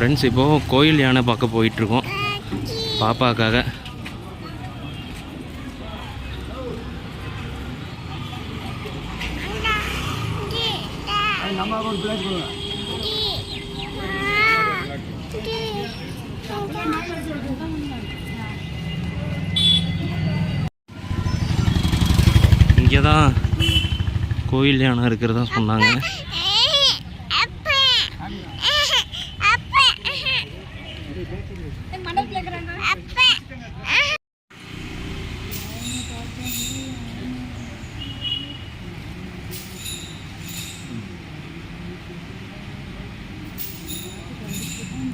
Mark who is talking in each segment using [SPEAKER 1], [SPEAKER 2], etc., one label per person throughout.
[SPEAKER 1] Friends இப்போது கோயில் யானை பார்க்க போயிட்டுருக்கோம் பாப்பாக்காக. இங்கே தான் கோயில் யானை இருக்கிறதா சொன்னாங்க.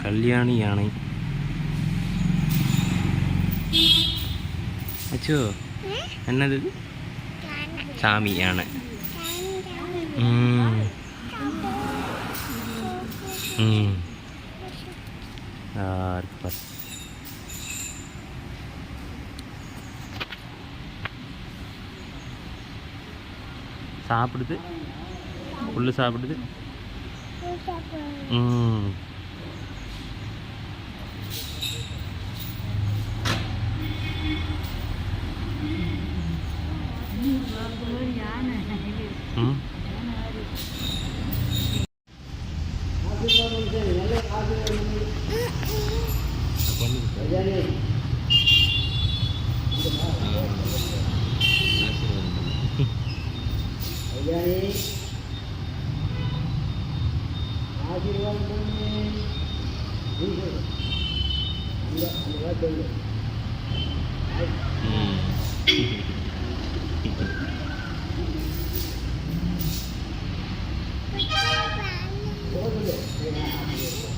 [SPEAKER 1] கல்யாணி யானை. அச்சோ என்னது? சாமி யானை. சாப்பிடுது, புல்லு சாப்பிடுது.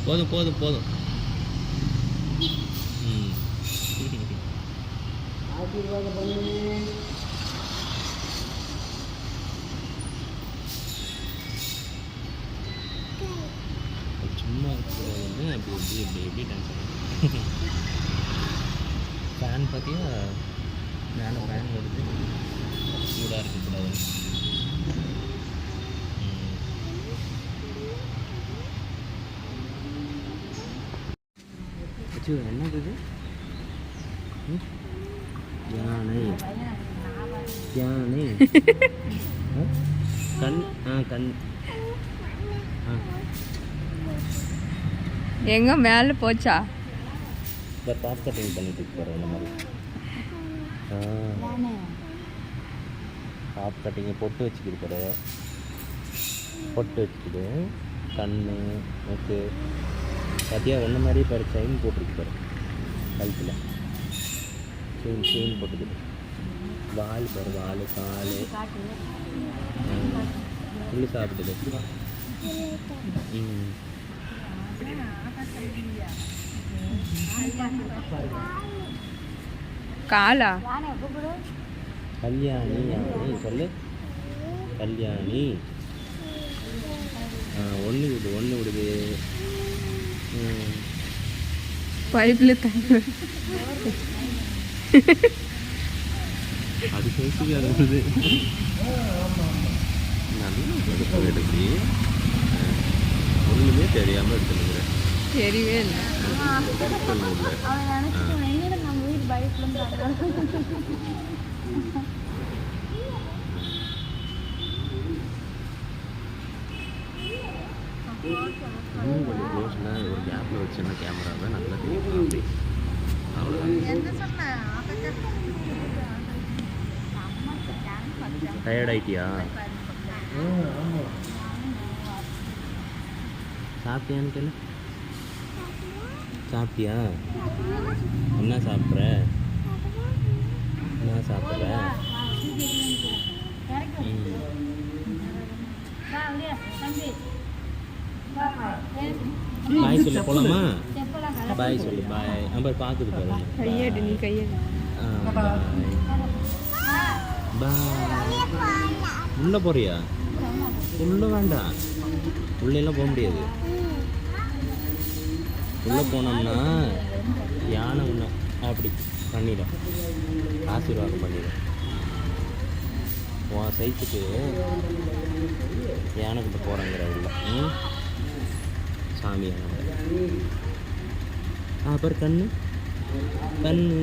[SPEAKER 1] போதும் போதும் போதும். சும்மா வந்து அப்படி எப்படி எப்படி எப்படி டான்ஸ் ஆடுது. ஃபேன் பார்த்தியா? மேலே ஃபேன் ஓடுது. சூடாக இருக்கக்கூடாது. என்னது இது? யானை யானை. கண் கண்
[SPEAKER 2] எங்க மேலே போச்சா?
[SPEAKER 1] இந்த டாப் கட்டிங் பண்ணிட்டு போகிறோம். இந்த மாதிரி டாப் கட்டிங்கை பொட்டு வச்சுக்கிட்டு போகிற. பொட்டு வச்சுக்கிது. கண் ஓகே. பார்த்தியா ஒன்று மாதிரியே பாரு. செயின் போட்டுருக்கு பாரு கழுத்தில். செயின் போட்டுக்குது. வால் பாரு. வால் கால் புல்லு சாப்பிடுது.
[SPEAKER 2] காலா?
[SPEAKER 1] கல்யாணி யானை சொல்லு. கல்யாணி. ஒன்று விடுது ஒன்று விடுது.
[SPEAKER 2] பைப்பில் தண்ணி
[SPEAKER 1] அது பேசி அது நல்லா எடுத்து ஒன்றுமே தெரியாமல் எடுத்துருக்குறேன்.
[SPEAKER 2] தெரியவே இல்லை.
[SPEAKER 1] கொஞ்சம் க்ளோஸில் ஒரு கேப்பில் வச்சுன்னா கேமராவை நல்லா தெரியும். அப்படி அவ்வளோதான். டயர்ட் ஆகிட்டியா? சாப்பிட்டியான்னு கேளு. சாப்பிட்டியா? என்ன சாப்பிட்ற? என்ன சாப்பிட்ற? பாய் சொல்லு. போலாமா? பாய் சொல்லு. பாய். நம்ம பார்க்குது பாரு.
[SPEAKER 2] கையெடு. நீ கையெடு.
[SPEAKER 1] பாய். உள்ளே போறியா? உள்ளே வேண்டாம். உள்ளெல்லாம் போக முடியாது. உள்ளே போனோம்னா யானை ஒன்று அப்படி பண்ணிடும். ஆசீர்வாதம் பண்ணிடும். உன் சைஸுக்கு யானைக்கிட்ட போகிறாங்கிற உள்ள. சாமியான அப்புறம் கண்ணு கண்ணு